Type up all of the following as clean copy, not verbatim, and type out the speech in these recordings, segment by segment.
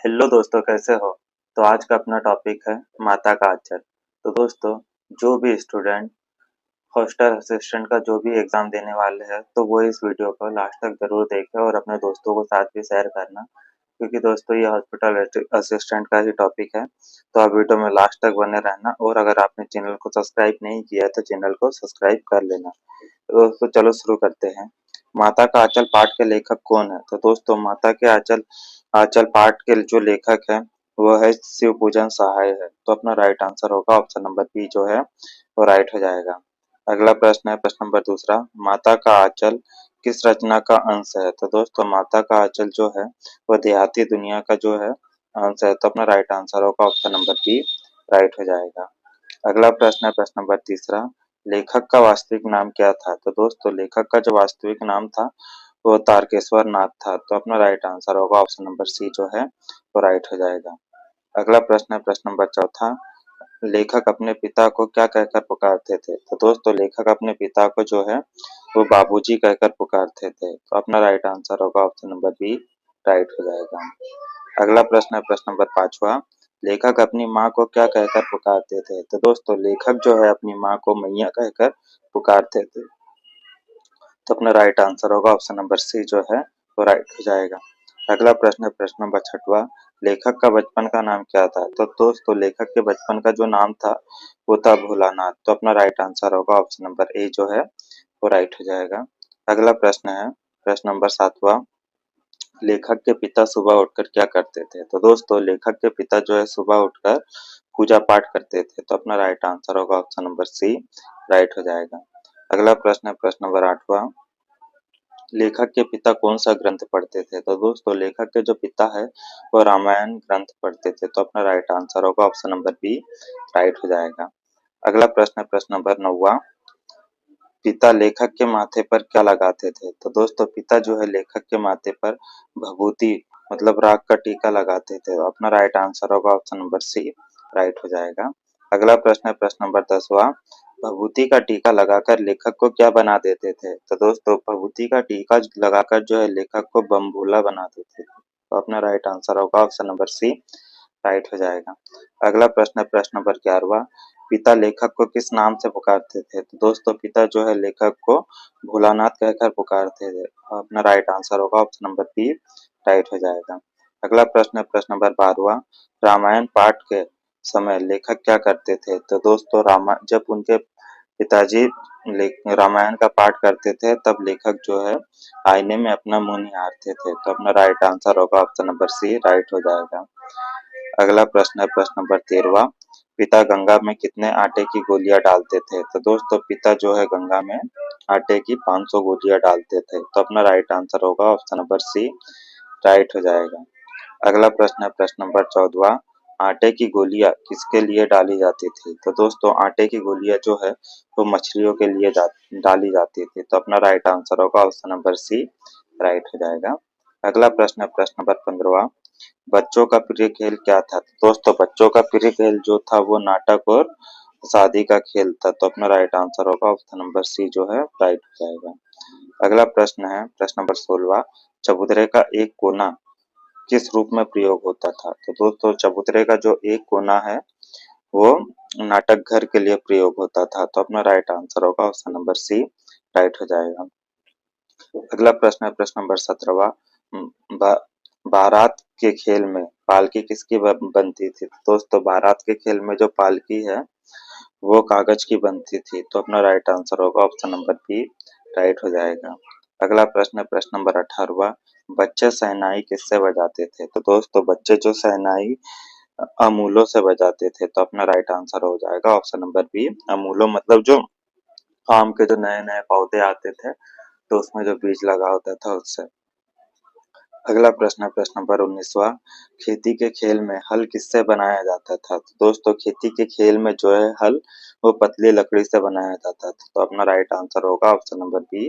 Hello दोस्तों, कैसे हो? तो आज का अपना टॉपिक है माता का आंचल। तो दोस्तों, जो भी स्टूडेंट हॉस्टल असिस्टेंट का जो भी एग्जाम देने वाले हैं, तो वो इस वीडियो को लास्ट तक जरूर देखें और अपने दोस्तों को साथ भी शेयर करना, क्योंकि दोस्तों ये हॉस्पिटल असिस्टेंट का ही टॉपिक है। तो आप वीडियो में लास्ट तक बने रहना, और अगर आपने चैनल को सब्सक्राइब नहीं किया है तो चैनल को सब्सक्राइब कर लेना। तो दोस्तों चलो शुरू करते हैं। माता का आंचल पाठ के लेखक कौन है? तो दोस्तों, माता के आंचल आंचल पाठ के जो लेखक है वो है शिव पूजन सहाय है। तो अपना राइट आंसर होगा ऑप्शन नंबर बी जो है वो राइट हो जाएगा। अगला प्रश्न है प्रश्न नंबर दूसरा, माता का आंचल किस रचना का अंश है? तो दोस्तों, माता का आंचल जो है वो देहाती दुनिया का जो है अंश है। तो अपना राइट आंसर होगा ऑप्शन नंबर बी राइट हो जाएगा। अगला प्रश्न है प्रश्न नंबर तीसरा, लेखक का वास्तविक नाम क्या था? तो दोस्तों, लेखक का जो वास्तविक नाम था वो तारकेश्वर नाथ था। तो अपना राइट आंसर होगा ऑप्शन नंबर सी जो है वो राइट हो जाएगा। अगला प्रश्न है प्रश्न नंबर चौथा, लेखक अपने पिता को क्या कहकर पुकारते थे? तो दोस्तों, लेखक अपने पिता को जो है वो बाबूजी कहकर पुकारते थे। तो अपना राइट आंसर होगा ऑप्शन नंबर बी राइट हो जाएगा। अगला प्रश्न है प्रश्न नंबर पांचवा, लेखक अपनी माँ को क्या कहकर पुकारते थे? तो दोस्तों, लेखक जो है अपनी माँ को मैया कहकर पुकारते थे। तो अपना राइट आंसर होगा ऑप्शन नंबर सी जो है वो राइट हो जाएगा। अगला प्रश्न है प्रश्न नंबर छठवा, लेखक का बचपन का नाम क्या था? तो दोस्तों, लेखक के बचपन का जो नाम था वो था भोलानाथ। तो अपना राइट आंसर होगा ऑप्शन नंबर ए जो है वो राइट हो जाएगा। अगला प्रश्न है प्रश्न नंबर सातवां, लेखक के पिता सुबह उठकर क्या करते थे? तो दोस्तों, लेखक के पिता जो है सुबह उठकर पूजा पाठ करते थे। तो अपना राइट आंसर होगा ऑप्शन नंबर सी राइट हो जाएगा। अगला प्रश्न है प्रश्न नंबर आठवां, लेखक के पिता कौन सा ग्रंथ पढ़ते थे? तो दोस्तों, लेखक के जो पिता है वो रामायण ग्रंथ पढ़ते थे। तो अपना राइट आंसर होगा ऑप्शन नंबर बी राइट हो जाएगा। अगला प्रश्न है प्रश्न नंबर नौवा, पिता लेखक के माथे पर क्या लगाते थे? तो दोस्तों, पिता जो है लेखक के माथे पर भभूति मतलब राग का टीका लगाते थे। तो अपना राइट आंसर होगा ऑप्शन नंबर सी राइट हो जाएगा। अगला प्रश्न है प्रश्न नंबर 10वां, भभूति का टीका लगाकर लेखक को क्या बना देते थे? तो दोस्तों, भभूति का टीका लगाकर जो है लेखक को बमभूला बना देते थे। तो अपना राइट आंसर होगा ऑप्शन नंबर सी राइट हो जाएगा। अगला प्रश्न है प्रश्न नंबर 11वां, पिता लेखक को किस नाम से पुकारते थे? तो दोस्तों, पिता जो है लेखक को भोलानाथ कहकर पुकारते थे। अपना राइट आंसर होगा ऑप्शन नंबर बी राइट हो जाएगा। अगला प्रश्न है प्रश्न नंबर 12वां, रामायण पाठ के समय लेखक क्या करते थे? तो दोस्तों, रामा जब उनके पिताजी रामायण का पाठ करते थे तब लेखक जो है आईने में अपना मुंह निहारते थे। तो अपना राइट आंसर होगा ऑप्शन नंबर सी राइट हो जाएगा। अगला प्रश्न है प्रश्न नंबर 13वां, पिता गंगा में कितने आटे की गोलियां डालते थे? तो दोस्तों, पिता जो है गंगा में आटे की 500 गोलियां डालते थे। तो अपना राइट आंसर होगा ऑप्शन नंबर सी राइट हो जाएगा। अगला प्रश्न है प्रश्न नंबर 14वां, आटे की गोलियां किसके लिए डाली जाती थी? तो दोस्तों, आटे की गोलियां जो है वो मछलियों के लिए डाली जाती थी। तो अपना राइट आंसर होगा ऑप्शन नंबर सी राइट हो जाएगा। अगला प्रश्न है प्रश्न नंबर 15वां, बच्चों का प्रिय खेल क्या था? तो दोस्तों, बच्चों का प्रिय खेल जो था वो नाटक और शादी का खेल था। तो अपना राइट आंसर होगा ऑप्शन नंबर सी जो है राइट हो जाएगा। अगला प्रश्न है प्रश्न नंबर 16वां, चबूतरे का एक कोना किस रूप में प्रयोग होता था? तो दोस्तों, चबूतरे का जो एक कोना है वो नाटक घर के लिए प्रयोग होता था। तो अपना राइट आंसर होगा ऑप्शन नंबर सी राइट हो जाएगा। अगला प्रश्न है प्रश्न नंबर 17वां, बा, बारात के खेल में पालकी किसकी बनती थी? तो दोस्तों, बारात के खेल में जो पालकी है वो कागज की बनती थी। तो अपना राइट आंसर होगा ऑप्शन नंबर बी राइट हो जाएगा। अगला प्रश्न है प्रश्न नंबर 18वां, बच्चे शहनाई किससे बजाते थे? तो दोस्तों, बच्चे जो शहनाई अमूलों से बजाते थे। तो अपना राइट आंसर हो जाएगा ऑप्शन नंबर बी अमूलों, मतलब जो आम के जो नए नए पौधे आते थे तो उसमें जो बीज लगा होता था उससे। अगला प्रश्न है प्रश्न नंबर 19वां, खेती के खेल में हल किससे बनाया जाता था? तो दोस्तों, खेती के खेल में जो है हल वो पतली लकड़ी से बनाया जाता था। तो अपना राइट आंसर होगा ऑप्शन नंबर बी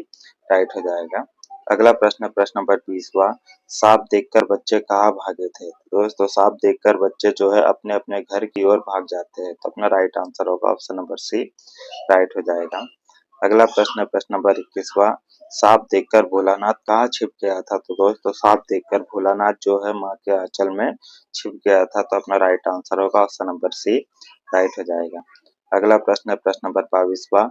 राइट हो जाएगा। अगला प्रश्न है प्रश्न नंबर 20वां, सांप देखकर बच्चे कहाँ भागे थे? तो दोस्तों, सांप देखकर बच्चे जो है अपने अपने घर की ओर भाग जाते हैं। तो अपना राइट आंसर होगा ऑप्शन नंबर सी राइट हो जाएगा। अगला प्रश्न है प्रश्न नंबर 21वां, सांप देखकर भोलानाथ कहाँ छिप गया था? तो दोस्तों सांप देखकर भोलानाथ जो है माँ के आंचल में छिप गया था। तो अपना राइट आंसर होगा ऑप्शन नंबर सी राइट हो जाएगा। अगला प्रश्न है प्रश्न नंबर 22वां।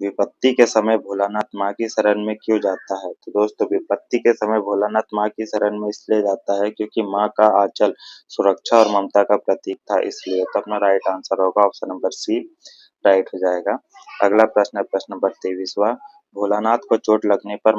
विपत्ति के समय भोलानाथ माँ की शरण में क्यों जाता है? तो दोस्तों विपत्ति के समय भोलानाथ माँ की शरण में इसलिए जाता है क्योंकि माँ का आंचल सुरक्षा और ममता का प्रतीक था, इसलिए। तो अपना राइट आंसर होगा ऑप्शन नंबर सी राइट हो जाएगा। अगला प्रश्न है प्रश्न नंबर 23वां। भोलानाथ को चोट लगने पर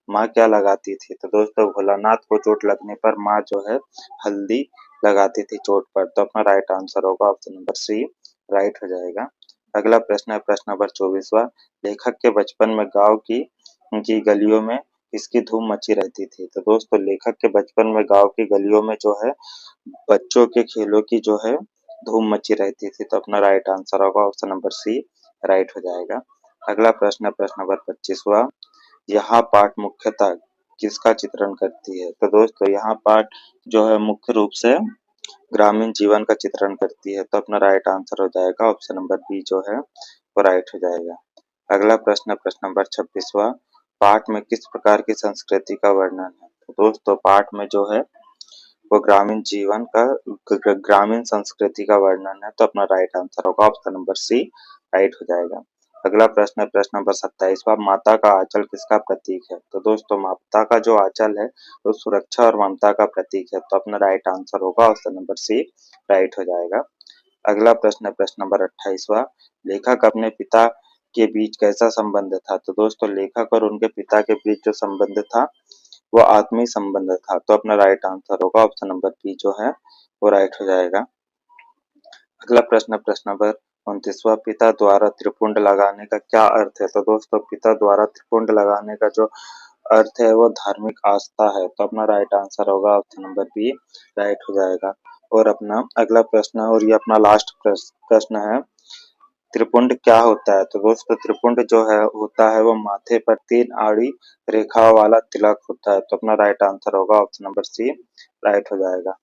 माँ क्या लगाती थी? तो दोस्तों भोलानाथ को चोट लगने पर माँ जो है हल्दी लगाती थी चोट पर। तो अपना राइट आंसर होगा ऑप्शन नंबर सी राइट हो जाएगा। अगला प्रश्न है प्रश्न नंबर 24वां। लेखक के बचपन में गांव की गलियों में किसकी धूम मची रहती थी? तो दोस्तों लेखक के बचपन में गांव की गलियों में जो है बच्चों के खेलों की जो है धूम मची रहती थी। तो अपना राइट आंसर होगा ऑप्शन नंबर सी राइट हो जाएगा। अगला प्रश्न है प्रश्न नंबर 25वां। यहाँ पाठ मुख्यतः किसका चित्रण करती है? तो दोस्तों यहाँ पाठ जो है मुख्य रूप से ग्रामीण जीवन का चित्रण करती है। तो अपना राइट आंसर हो जाएगा ऑप्शन नंबर बी जो है वो राइट हो जाएगा। अगला प्रश्न है प्रश्न नंबर 26वां। पाठ में किस प्रकार की संस्कृति का वर्णन है? तो दोस्तों पाठ में जो है वो ग्रामीण जीवन का ग्रामीण संस्कृति का वर्णन है। तो अपना राइट आंसर होगा ऑप्शन नंबर सी राइट हो जाएगा। अगला प्रश्न है प्रश्न नंबर 27वां। माता का आंचल किसका प्रतीक है? तो दोस्तों माता का जो आंचल है वो सुरक्षा और ममता का प्रतीक है। तो अपना राइट आंसर होगा ऑप्शन नंबर सी राइट हो जाएगा। अगला प्रश्न है प्रश्न नंबर 28वां। लेखक अपने पिता के बीच कैसा संबंध था? तो दोस्तों लेखक और उनके पिता के बीच जो संबंध था वो आत्मीय संबंध था। तो अपना राइट आंसर होगा ऑप्शन नंबर बी जो है वो राइट हो जाएगा। अगला प्रश्न प्रश्न नंबर 29वां। पिता द्वारा त्रिपुंड लगाने का क्या अर्थ है? तो दोस्तों पिता द्वारा त्रिपुंड लगाने का जो अर्थ है वो धार्मिक आस्था है। तो अपना राइट आंसर होगा ऑप्शन नंबर बी राइट हो जाएगा। और अपना अगला प्रश्न और ये अपना लास्ट प्रश्न है। त्रिपुंड क्या होता है? तो दोस्तों त्रिपुंड जो है होता है वो माथे पर 3 आड़ी रेखाओं वाला तिलक होता है। तो अपना राइट आंसर होगा ऑप्शन नंबर सी राइट हो जाएगा।